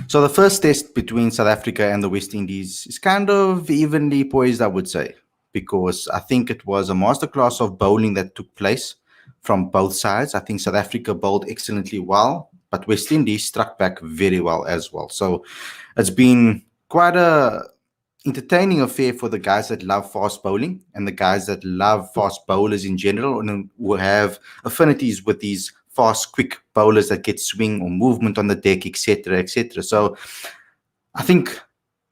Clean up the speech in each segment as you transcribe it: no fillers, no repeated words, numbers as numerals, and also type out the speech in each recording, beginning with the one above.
So the first test between South Africa and the West Indies is kind of evenly poised, I would say, because I think it was a masterclass of bowling that took place from both sides. I think South Africa bowled excellently well, but West Indies struck back very well as well. So it's been quite a entertaining affair for the guys that love fast bowling and the guys that love fast bowlers in general and who have affinities with these fast, quick bowlers that get swing or movement on the deck, etc., etc. So I think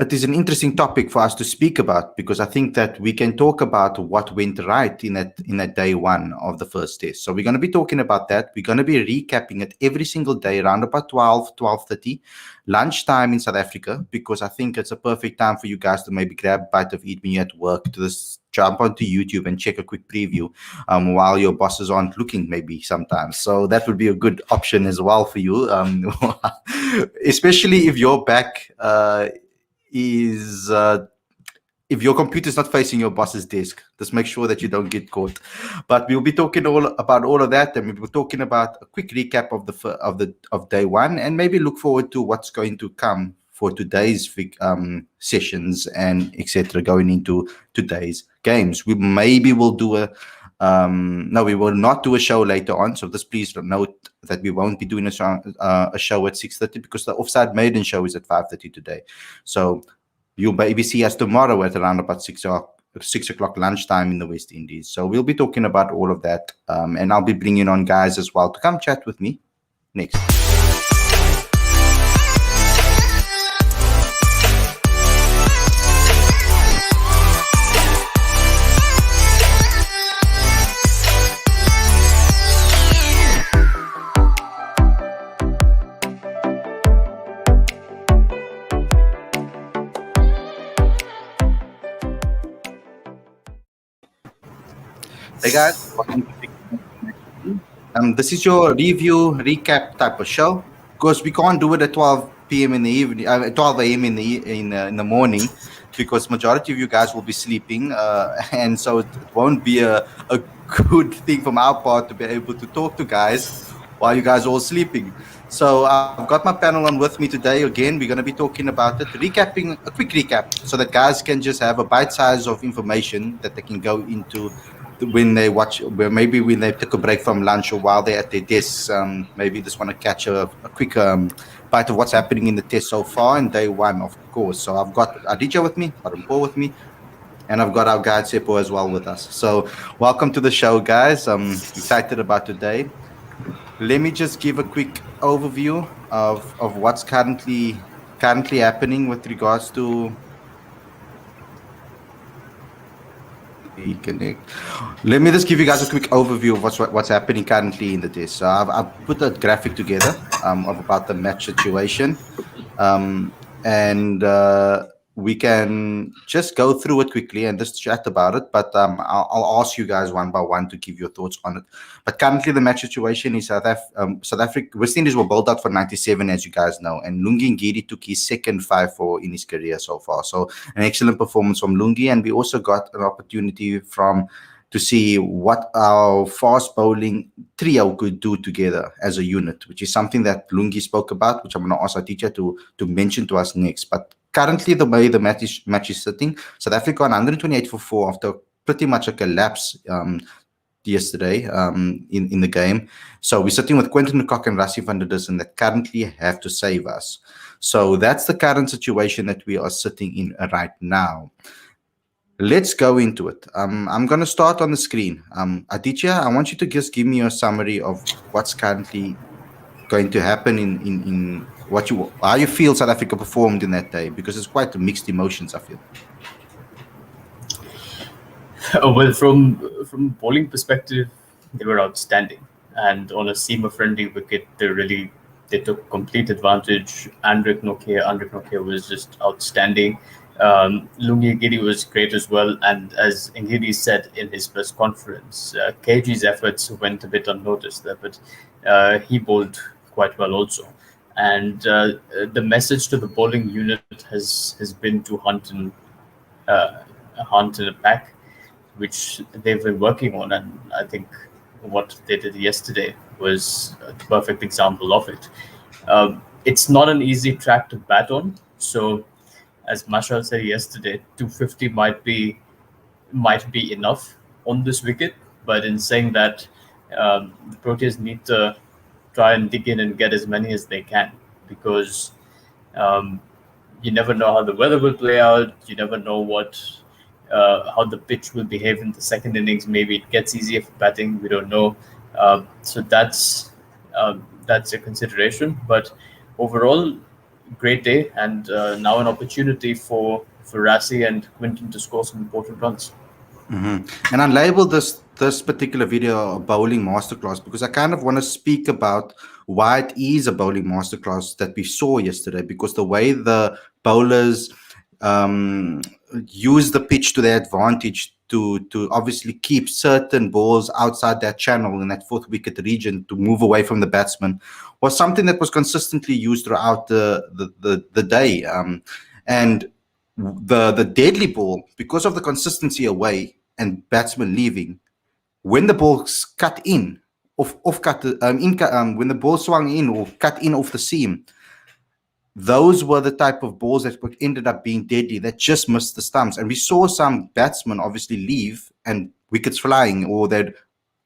it is an interesting topic for us to speak about because I think that we can talk about what went right in that day one of the first test. So we're going to be talking about that. We're going to be recapping it every single day around about 12:30 lunchtime in South Africa, because I think it's a perfect time for you guys to maybe grab a bite of eat when you're at work, to just jump onto YouTube and check a quick preview while your bosses aren't looking maybe sometimes. So that would be a good option as well for you, especially if your back is if your computer is not facing your boss's desk. Just make sure that you don't get caught. But we'll be talking about all of that, and we'll be talking about a quick recap of day one, and maybe look forward to what's going to come for today's sessions and etc. going into today's games. We maybe will do a no, we will not do a show later on. So just please note that we won't be doing a show at 6:30 because the offside maiden show is at 5:30 today. So you'll maybe see us tomorrow at around about 6 o'clock lunchtime in the West Indies. So we'll be talking about all of that, and I'll be bringing on guys as well to come chat with me next. Hey guys, welcome to this is your review recap type of show, because we can't do it at 12 p.m. in the evening, 12 a.m. in the morning, because majority of you guys will be sleeping, and so it won't be a good thing from our part to be able to talk to guys while you guys are all sleeping. So I've got my panel on with me today. Again, we're going to be talking about it, recapping a quick recap, so that guys can just have a bite size of information that they can go into when they watch, maybe when they took a break from lunch or while they're at their desks. Maybe just want to catch a quick bite of what's happening in the test so far in day one, of course. So I've got Aditya with me, Paul with me, and I've got our guide Seppo as well with us. So welcome to the show, guys. I'm excited about today. Let me just give a quick overview of what's currently happening with regards to reconnect. Let me just give you guys a quick overview of what's happening currently in the test. So I've put a graphic together of about the match situation, and we can just go through it quickly and just chat about it. But I'll ask you guys one by one to give your thoughts on it. But currently the match situation is South Africa, West Indies were bowled out for 97, as you guys know, and Lungi Ngidi took his second 5-4 in his career so far. So an excellent performance from Lungi, and we also got an opportunity to see what our fast bowling trio could do together as a unit, which is something that Lungi spoke about, which I'm going to ask our teacher to mention to us next. But currently, the way the match is sitting, South Africa on 128 for 4 after pretty much a collapse yesterday in the game. So we're sitting with Quentin de Kock and Rassie van der Dussen that currently have to save us. So that's the current situation that we are sitting in right now. Let's go into it. I'm going to start on the screen. Aditya, I want you to just give me a summary of what's currently going to happen in how you feel South Africa performed in that day, because it's quite mixed emotions, I feel. Well, from bowling perspective, they were outstanding, and on a seamer-friendly wicket, they took complete advantage. Andrik Nokia was just outstanding. Lungi Ngidi was great as well, and as Ngidi said in his press conference, KG's efforts went a bit unnoticed there, but he bowled quite well also. And the message to the bowling unit has been to hunt in a pack, which they've been working on, and I think what they did yesterday was the perfect example of it. it's not an easy track to bat on. So, as Mashal said yesterday, 250 might be enough on this wicket. But in saying that, the Proteas need to try and dig in and get as many as they can, because um, you never know how the weather will play out. You never know how the pitch will behave in the second innings. Maybe it gets easier for batting. We don't know. So that's a consideration. But overall, great day, and now an opportunity for Rassi and Quinton to score some important runs. And I labeled this particular video a bowling masterclass because I kind of want to speak about why it is a bowling masterclass that we saw yesterday. Because the way the bowlers use the pitch to their advantage to obviously keep certain balls outside that channel in that fourth wicket region to move away from the batsman was something that was consistently used throughout the day. And the deadly ball, because of the consistency away and batsman leaving, when the ball's cut in, off cut, when the ball swung in or cut in off the seam, those were the type of balls that ended up being deadly, that just missed the stumps. And we saw some batsmen obviously leave and wickets flying, or they'd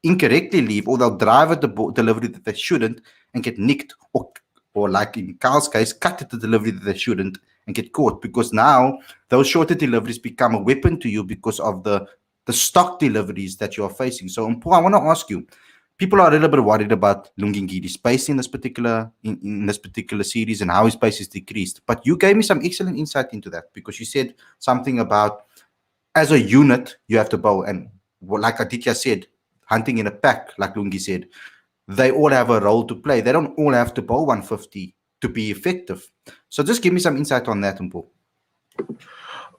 incorrectly leave, or they'll drive at the ball delivery that they shouldn't and get nicked, or like in Carl's case, cut at the delivery that they shouldn't and get caught, because now those shorter deliveries become a weapon to you because of the stock deliveries that you are facing. So, Mpho, I want to ask you, people are a little bit worried about Lungingidi's pace in this particular series and how his pace is decreased. But you gave me some excellent insight into that, because you said something about, as a unit, you have to bowl. And like Aditya said, hunting in a pack, like Lungi said, they all have a role to play. They don't all have to bowl 150 to be effective. So just give me some insight on that, Mpho.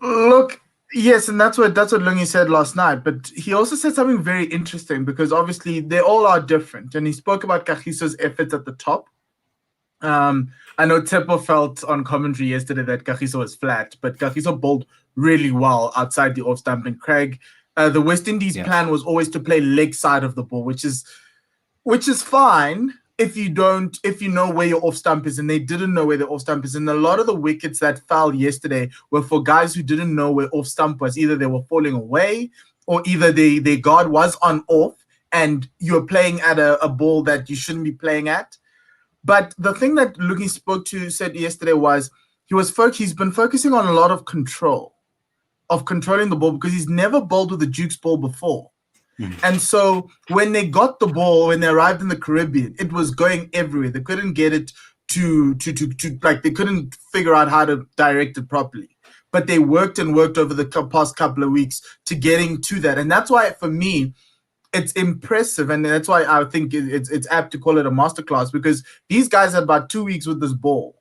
Look, yes, and that's what Lungi said last night. But he also said something very interesting, because obviously they all are different. And he spoke about Kagiso's efforts at the top. I know Tsepo felt on commentary yesterday that Kagiso was flat, but Kagiso bowled really well outside the off stump. And Craig, the West Indies plan was always to play leg side of the ball, which is fine if you know where your off stump is, and they didn't know where the off stump is. And a lot of the wickets that fell yesterday were for guys who didn't know where off stump was. Either they were falling away, or either their guard was on off and you're playing at a ball that you shouldn't be playing at. But the thing that Lungi said yesterday was he's been focusing on a lot of controlling the ball, because he's never bowled with a Duke's ball before. And so when they got the ball, when they arrived in the Caribbean, it was going everywhere. They couldn't get it to like, they couldn't figure out how to direct it properly. But they worked over the past couple of weeks to getting to that. And that's why, for me, it's impressive. And that's why I think it's apt to call it a masterclass, because these guys had about 2 weeks with this ball.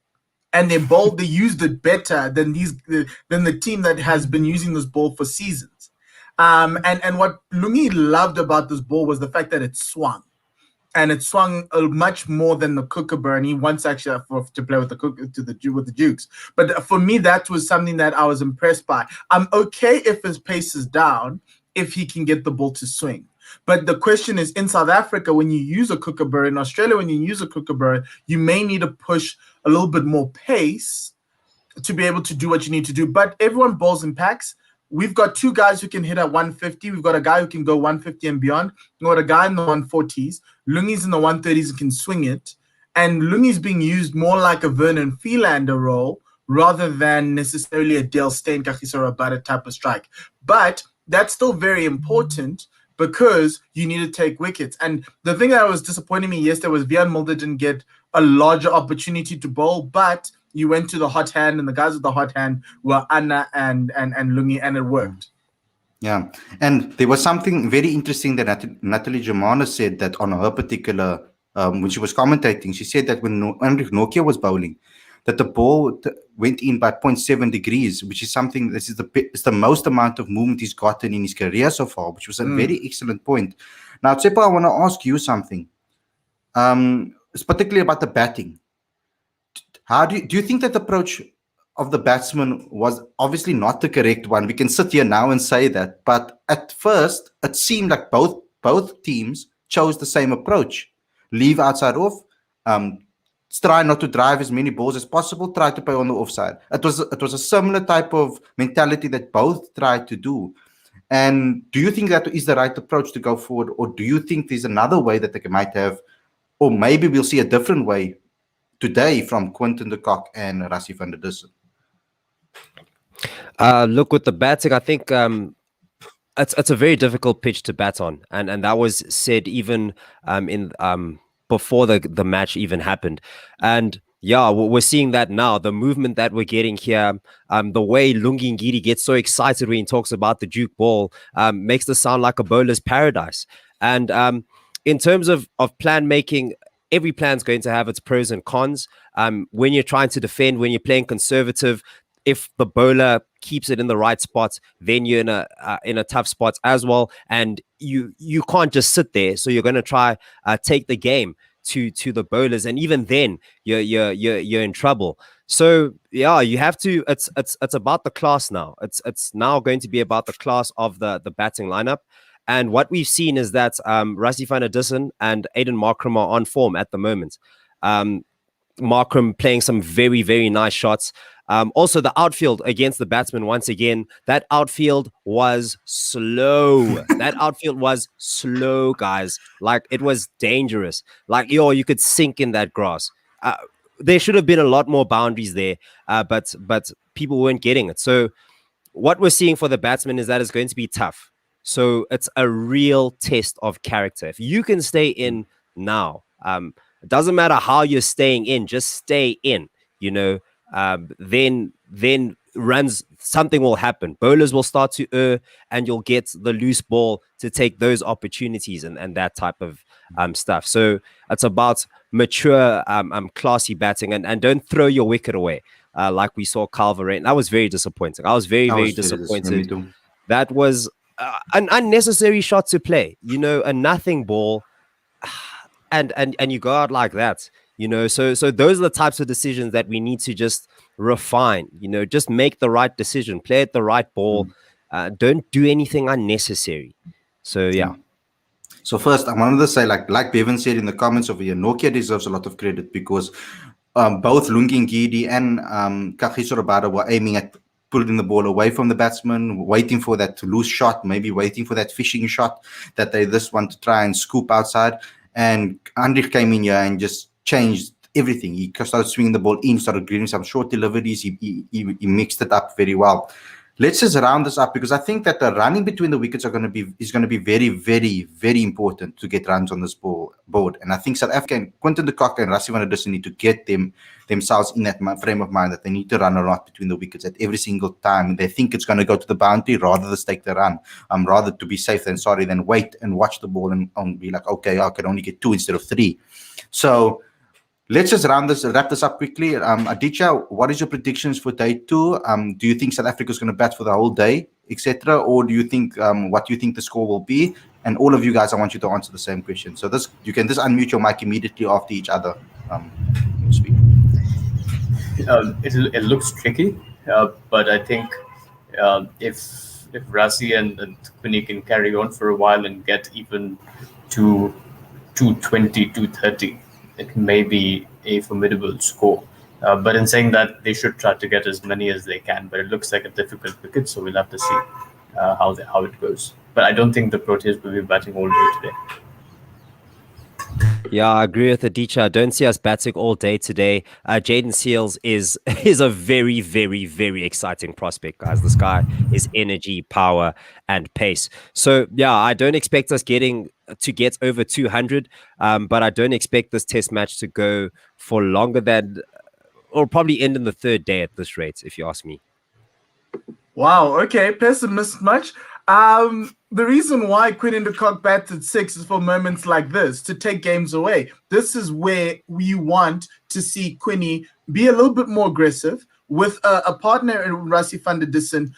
And they used it better than the team that has been using this ball for seasons. And what Lungi loved about this ball was the fact that it swung. And it swung much more than the Kookaburra, and he wants actually to play with the Dukes. But for me, that was something that I was impressed by. I'm okay if his pace is down, if he can get the ball to swing. But the question is, in South Africa, when you use a Kookaburra, in Australia, when you use a Kookaburra, you may need to push a little bit more pace to be able to do what you need to do. But everyone bowls in packs. We've got two guys who can hit at 150. We've got a guy who can go 150 and beyond. We've got a guy in the 140s. Lungi's in the 130s and can swing it. And Lungi's being used more like a Vernon Philander role rather than necessarily a Dale Steyn, Kagiso Rabada type of strike. But that's still very important, because you need to take wickets. And the thing that was disappointing me yesterday was Vian Mulder didn't get a larger opportunity to bowl, but you went to the hot hand, and the guys with the hot hand were Anna and Lungi, and it worked. Yeah. And there was something very interesting that Natalie Germana said, that on her particular, when she was commentating, she said that when Hendrik Nokia was bowling, that the ball went in by 0.7 degrees, which is something, it's the most amount of movement he's gotten in his career so far, which was a very excellent point. Now, Tsepo, I want to ask you something. It's particularly about the batting. How do you think that the approach of the batsman was obviously not the correct one? We can sit here now and say that, but at first it seemed like both teams chose the same approach: leave outside off, try not to drive as many balls as possible, try to play on the offside. It was a similar type of mentality that both tried to do. And do you think that is the right approach to go forward, or do you think there's another way that they might have, or maybe we'll see a different way today from Quinton de Kock and Rassie van der Dussen? Look, with the batting, I think it's a very difficult pitch to bat on, and that was said even in before the match even happened. And yeah, we're seeing that now. The movement that we're getting here, the way Lungi Ngidi gets so excited when he talks about the Duke ball, makes this sound like a bowler's paradise. And in terms of plan making, every plan's going to have its pros and cons. When you're trying to defend, when you're playing conservative, if the bowler keeps it in the right spot, then you're in a tough spot as well, and you can't just sit there. So you're going to try take the game to the bowlers, and even then you're in trouble. So yeah, you have to. It's about the class now. It's now going to be about the class of the batting lineup. And what we've seen is that Rassie van der Dussen and Aiden Markram are on form at the moment. Markram playing some very, very nice shots. Also, the outfield against the batsman, once again, that outfield was slow. That outfield was slow, guys. Like, it was dangerous. Like, you could sink in that grass. There should have been a lot more boundaries there, but people weren't getting it. So what we're seeing for the batsman is that it's going to be tough. So it's a real test of character. If you can stay in now, it doesn't matter how you're staying in, just stay in, then runs, something will happen. Bowlers will start to err, and you'll get the loose ball to take those opportunities and that type of stuff. So it's about mature, classy batting, and don't throw your wicket away like we saw Calvert. That was very disappointing. I was very disappointed. That was an unnecessary shot to play, a nothing ball, and you go out like that, so those are the types of decisions that we need to just refine, just make the right decision, play at the right ball, don't do anything unnecessary. So yeah. So first, I wanted to say, like Bevan said in the comments over here, Nokia deserves a lot of credit, because both Lungi Ngidi and Kagiso Rabada were aiming at pulling the ball away from the batsman, waiting for that loose shot, maybe waiting for that fishing shot that they just want to try and scoop outside. And Andrich came in here and just changed everything. He started swinging the ball in, started giving some short deliveries. He mixed it up very well. Let's just round this up, because I think that the running between the wickets is going to be very, very, very important to get runs on this board. And I think South Africa and Quinton de Kock and Rassie van der Dussen need to get themselves in that frame of mind that they need to run a lot between the wickets at every single time. They think it's going to go to the boundary, rather than take the run. Rather to be safe than sorry, than wait and watch the ball and be like, okay, I can only get 2 instead of 3. So let's just wrap this up quickly. Aditya, what is your predictions for day 2? Do you think South Africa is going to bat for the whole day, etc., or do you think what do you think the score will be? And all of you guys, I want you to answer the same question. So you can just unmute your mic immediately after each other speak. It looks tricky, but I think if Rassie and Quinny can carry on for a while and get even to 220, 230. It may be a formidable score. But in saying that, they should try to get as many as they can. But it looks like a difficult wicket, so we'll have to see how it goes. But I don't think the Proteas will be batting all day today. Yeah, I agree with Aditya. I don't see us batting all day today. Jaden Seals is a very, very, very exciting prospect, guys. This guy is energy, power, and pace. So yeah, I don't expect us get over 200, but I don't expect this test match to go for longer than, or probably end in the 3rd day at this rate, if you ask me. Wow, okay, pessimist much. The reason why Quinton de Kock bats at 6 is for moments like this, to take games away. This is where we want to see Quinny be a little bit more aggressive with a partner in Rassie van der Dussen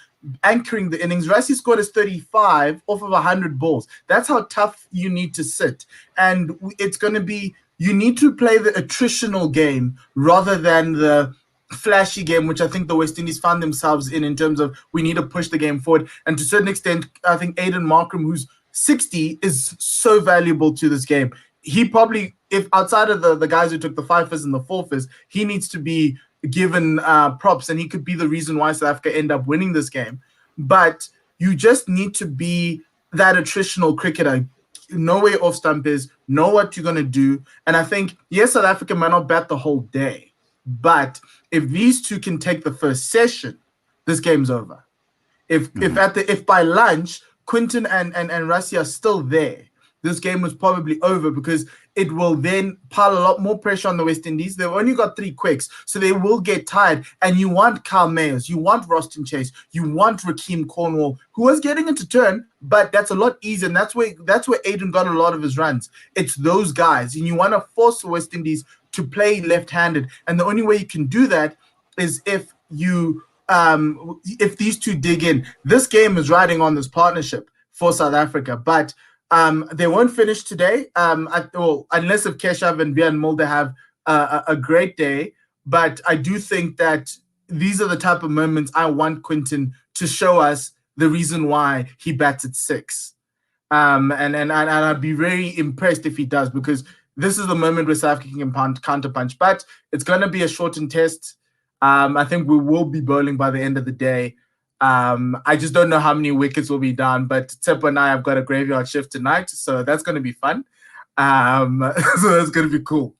anchoring the innings. Rassie scored his 35 off of 100 balls. That's how tough you need to sit. And it's going to be, you need to play the attritional game rather than the flashy game, which I think the West Indies found themselves in terms of we need to push the game forward. And to a certain extent, I think Aiden Markram, who's 60, is so valuable to this game. he probably, if outside of the guys who took the 5ers and the 4ers, he needs to be given props, and he could be the reason why South Africa end up winning this game. But you just need to be that attritional cricketer. Know where your off stump is, know what you're going to do. And I think, yes, South Africa might not bat the whole day, but if these two can take the first session, this game's over. If by lunch, Quinton and Rassie are still there, this game was probably over, because it will then pile a lot more pressure on the West Indies. They've only got 3 quicks, so they will get tired. And you want Kyle Mayers, you want Roston Chase, you want Rakeem Cornwall, who was getting into turn, but that's a lot easier. And that's where Aiden got a lot of his runs. It's those guys, and you want to force the West Indies to play left-handed. And the only way you can do that is if these two dig in. This game is riding on this partnership for South Africa, but they won't finish today, unless if Keshav and Vian Mulder have a great day. But I do think that these are the type of moments I want Quinton to show us the reason why he bats at 6. And I'd be very impressed if he does, because this is the moment where South Africa can counterpunch. But it's going to be a shortened test. I think we will be bowling by the end of the day. I just don't know how many wickets will be down, but Tsepo and I have got a graveyard shift tonight, so that's going to be fun. So that's going to be cool.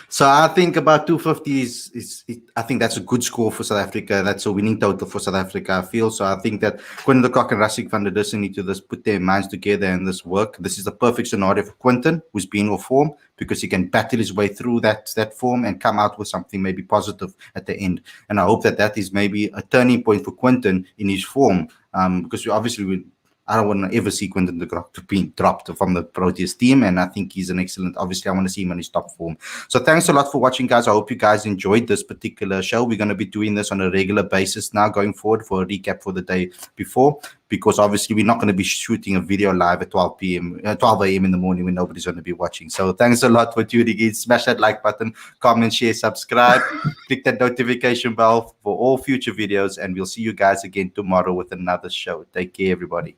So I think about 250 I think that's a good score for South Africa. That's a winning total for South Africa, I feel. So I think that Quinton de Kock and Rassie van der Dussen need to just put their minds together and this work. This is the perfect scenario for Quinton, who's been off form, because he can battle his way through that form and come out with something maybe positive at the end. And I hope that is maybe a turning point for Quinton in his form, because I don't want to ever see Quinton de Kock to be dropped from the Proteas team, and I think he's an excellent. Obviously, I want to see him in his top form. So thanks a lot for watching, guys. I hope you guys enjoyed this particular show. We're going to be doing this on a regular basis now going forward, for a recap for the day before, because obviously we're not going to be shooting a video live at 12 a.m. in the morning when nobody's going to be watching. So thanks a lot for tuning in. Smash that like button, comment, share, subscribe, click that notification bell for all future videos, and we'll see you guys again tomorrow with another show. Take care, everybody.